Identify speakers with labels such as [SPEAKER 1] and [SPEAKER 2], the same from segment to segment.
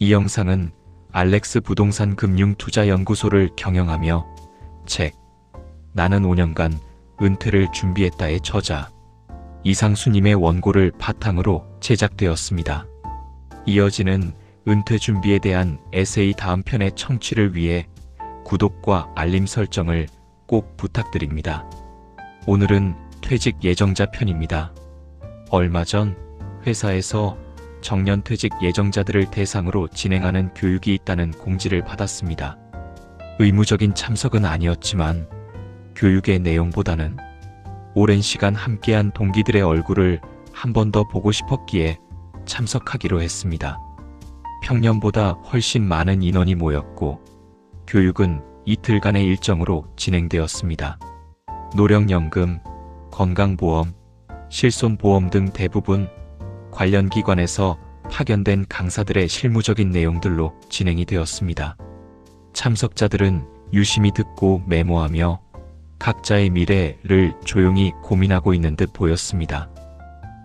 [SPEAKER 1] 이 영상은 알렉스 부동산 금융투자연구소를 경영하며 책 나는 5년간 은퇴를 준비했다의 저자 이상수님의 원고를 바탕으로 제작되었습니다. 이어지는 은퇴 준비에 대한 에세이 다음 편의 청취를 위해 구독과 알림 설정을 꼭 부탁드립니다. 오늘은 퇴직 예정자 편입니다. 얼마 전 회사에서 정년퇴직 예정자들을 대상으로 진행하는 교육이 있다는 공지를 받았습니다. 의무적인 참석은 아니었지만 교육의 내용보다는 오랜 시간 함께한 동기들의 얼굴을 한 번 더 보고 싶었기에 참석하기로 했습니다. 평년보다 훨씬 많은 인원이 모였고 교육은 이틀간의 일정으로 진행되었습니다. 노령연금, 건강보험, 실손보험 등 대부분 관련 기관에서 파견된 강사들의 실무적인 내용들로 진행이 되었습니다. 참석자들은 유심히 듣고 메모하며 각자의 미래를 조용히 고민하고 있는 듯 보였습니다.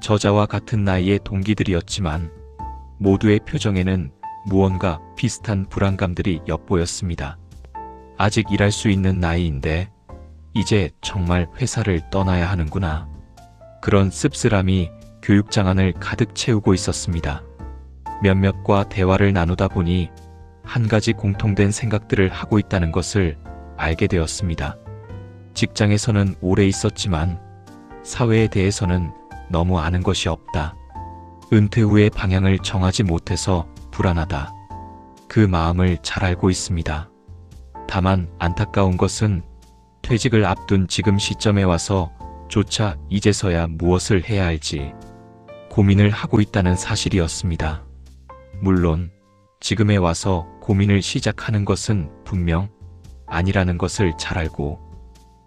[SPEAKER 1] 저자와 같은 나이의 동기들이었지만 모두의 표정에는 무언가 비슷한 불안감들이 엿보였습니다. 아직 일할 수 있는 나이인데 이제 정말 회사를 떠나야 하는구나. 그런 씁쓸함이 교육장안을 가득 채우고 있었습니다. 몇몇과 대화를 나누다 보니 한 가지 공통된 생각들을 하고 있다는 것을 알게 되었습니다. 직장에서는 오래 있었지만 사회에 대해서는 너무 아는 것이 없다. 은퇴 후의 방향을 정하지 못해서 불안하다. 그 마음을 잘 알고 있습니다. 다만 안타까운 것은 퇴직을 앞둔 지금 시점에 와서 조차 이제서야 무엇을 해야 할지 고민을 하고 있다는 사실이었습니다. 물론 지금에 와서 고민을 시작하는 것은 분명 아니라는 것을 잘 알고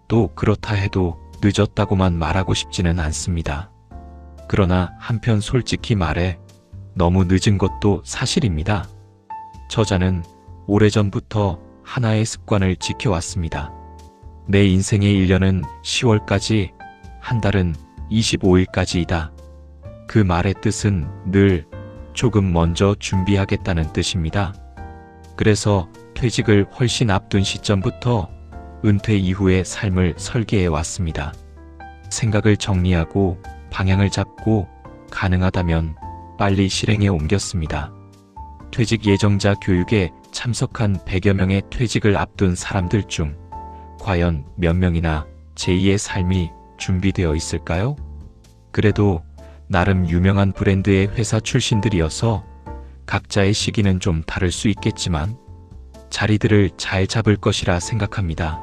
[SPEAKER 1] 또 그렇다 해도 늦었다고만 말하고 싶지는 않습니다. 그러나 한편 솔직히 말해 너무 늦은 것도 사실입니다. 저자는 오래전부터 하나의 습관을 지켜왔습니다. 내 인생의 1년은 10월까지, 한 달은 25일까지이다. 그 말의 뜻은 늘 조금 먼저 준비하겠다는 뜻입니다. 그래서 퇴직을 훨씬 앞둔 시점부터 은퇴 이후의 삶을 설계해 왔습니다. 생각을 정리하고 방향을 잡고 가능하다면 빨리 실행에 옮겼습니다. 퇴직 예정자 교육에 참석한 100여 명의 퇴직을 앞둔 사람들 중 과연 몇 명이나 제2의 삶이 준비되어 있을까요? 그래도 나름 유명한 브랜드의 회사 출신들이어서 각자의 시기는 좀 다를 수 있겠지만 자리들을 잘 잡을 것이라 생각합니다.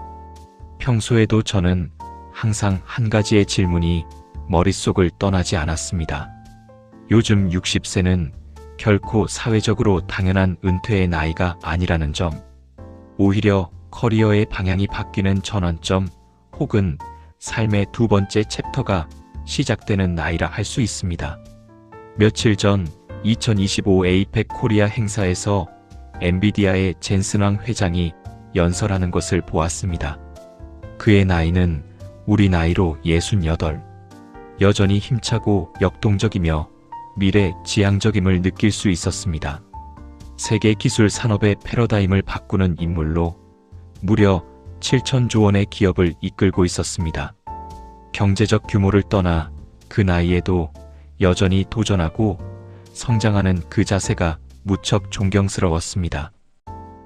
[SPEAKER 1] 평소에도 저는 항상 한 가지의 질문이 머릿속을 떠나지 않았습니다. 요즘 60세는 결코 사회적으로 당연한 은퇴의 나이가 아니라는 점, 오히려 커리어의 방향이 바뀌는 전환점 혹은 삶의 두 번째 챕터가 시작되는 나이라 할 수 있습니다. 며칠 전 2025 에이펙 코리아 행사에서 엔비디아의 젠슨 왕 회장이 연설하는 것을 보았습니다. 그의 나이는 우리 나이로 68. 여전히 힘차고 역동적이며 미래 지향적임을 느낄 수 있었습니다. 세계 기술 산업의 패러다임을 바꾸는 인물로 무려 7천조 원의 기업을 이끌고 있었습니다. 경제적 규모를 떠나 그 나이에도 여전히 도전하고 성장하는 그 자세가 무척 존경스러웠습니다.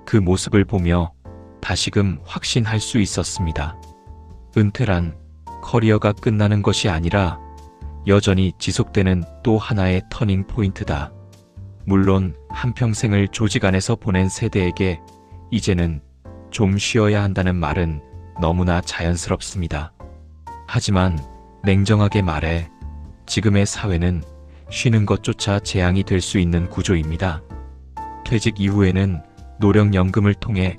[SPEAKER 1] 그 모습을 보며 다시금 확신할 수 있었습니다. 은퇴란 커리어가 끝나는 것이 아니라 여전히 지속되는 또 하나의 터닝 포인트다. 물론 한평생을 조직 안에서 보낸 세대에게 이제는 좀 쉬어야 한다는 말은 너무나 자연스럽습니다. 하지만 냉정하게 말해 지금의 사회는 쉬는 것조차 재앙이 될 수 있는 구조입니다. 퇴직 이후에는 노령연금을 통해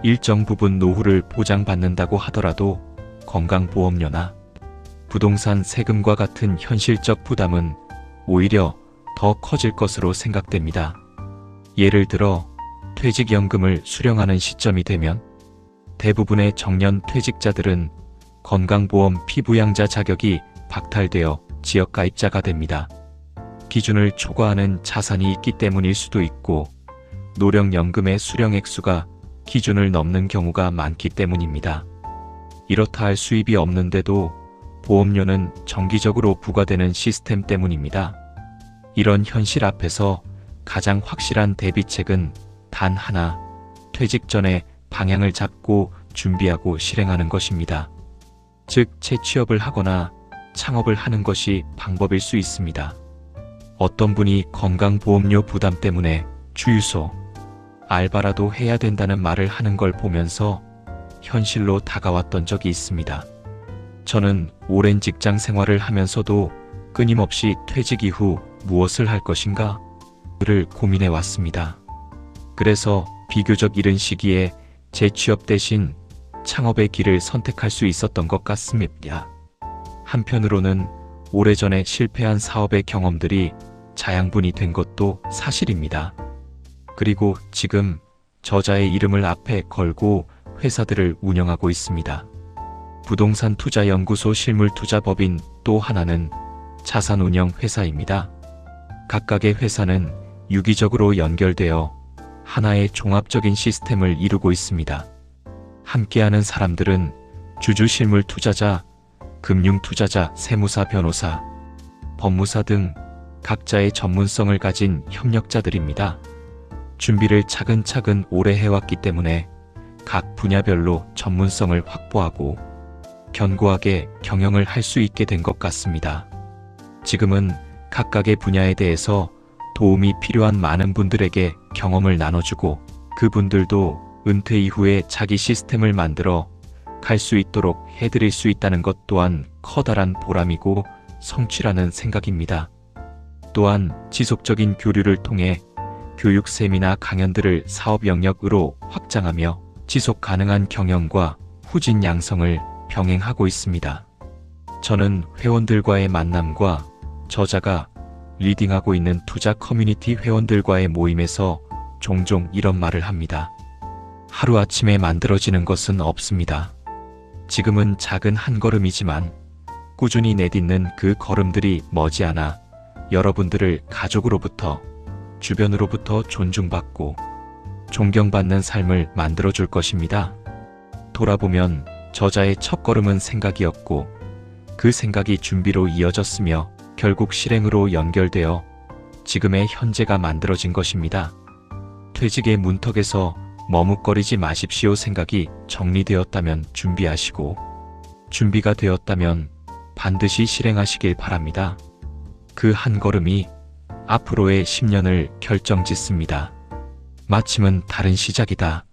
[SPEAKER 1] 일정 부분 노후를 보장받는다고 하더라도 건강보험료나 부동산 세금과 같은 현실적 부담은 오히려 더 커질 것으로 생각됩니다. 예를 들어 퇴직연금을 수령하는 시점이 되면 대부분의 정년 퇴직자들은 건강보험 피부양자 자격이 박탈되어 지역가입자가 됩니다. 기준을 초과하는 자산이 있기 때문일 수도 있고 노령연금의 수령 액수가 기준을 넘는 경우가 많기 때문입니다. 이렇다 할 수입이 없는데도 보험료는 정기적으로 부과되는 시스템 때문입니다. 이런 현실 앞에서 가장 확실한 대비책은 단 하나, 퇴직 전에 방향을 잡고 준비하고 실행하는 것입니다. 즉, 재취업을 하거나 창업을 하는 것이 방법일 수 있습니다. 어떤 분이 건강보험료 부담 때문에 주유소, 알바라도 해야 된다는 말을 하는 걸 보면서 현실로 다가왔던 적이 있습니다. 저는 오랜 직장 생활을 하면서도 끊임없이 퇴직 이후 무엇을 할 것인가? 를 고민해 왔습니다. 그래서 비교적 이른 시기에 재취업 대신 창업의 길을 선택할 수 있었던 것 같습니다. 한편으로는 오래전에 실패한 사업의 경험들이 자양분이 된 것도 사실입니다. 그리고 지금 저자의 이름을 앞에 걸고 회사들을 운영하고 있습니다. 부동산 투자연구소 실물투자법인 또 하나는 자산운영 회사입니다. 각각의 회사는 유기적으로 연결되어 하나의 종합적인 시스템을 이루고 있습니다. 함께하는 사람들은 주주 실물 투자자, 금융 투자자, 세무사, 변호사, 법무사 등 각자의 전문성을 가진 협력자들입니다. 준비를 차근차근 오래 해왔기 때문에 각 분야별로 전문성을 확보하고 견고하게 경영을 할 수 있게 된 것 같습니다. 지금은 각각의 분야에 대해서 도움이 필요한 많은 분들에게 경험을 나눠주고 그분들도 은퇴 이후에 자기 시스템을 만들어 갈 수 있도록 해드릴 수 있다는 것 또한 커다란 보람이고 성취라는 생각입니다. 또한 지속적인 교류를 통해 교육 세미나 강연들을 사업 영역으로 확장하며 지속 가능한 경영과 후진 양성을 병행하고 있습니다. 저는 회원들과의 만남과 저자가 리딩하고 있는 투자 커뮤니티 회원들과의 모임에서 종종 이런 말을 합니다. 하루아침에 만들어지는 것은 없습니다. 지금은 작은 한 걸음이지만 꾸준히 내딛는 그 걸음들이 머지않아 여러분들을 가족으로부터, 주변으로부터 존중받고 존경받는 삶을 만들어줄 것입니다. 돌아보면 저자의 첫걸음은 생각이었고 그 생각이 준비로 이어졌으며 결국 실행으로 연결되어 지금의 현재가 만들어진 것입니다. 퇴직의 문턱에서 머뭇거리지 마십시오. 생각이 정리되었다면 준비하시고 준비가 되었다면 반드시 실행하시길 바랍니다. 그 한 걸음이 앞으로의 10년을 결정짓습니다. 마침은 다른 시작이다.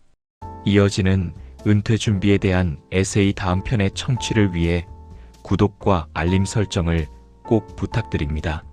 [SPEAKER 1] 이어지는 은퇴 준비에 대한 에세이 다음 편의 청취를 위해 구독과 알림 설정을 꼭 부탁드립니다.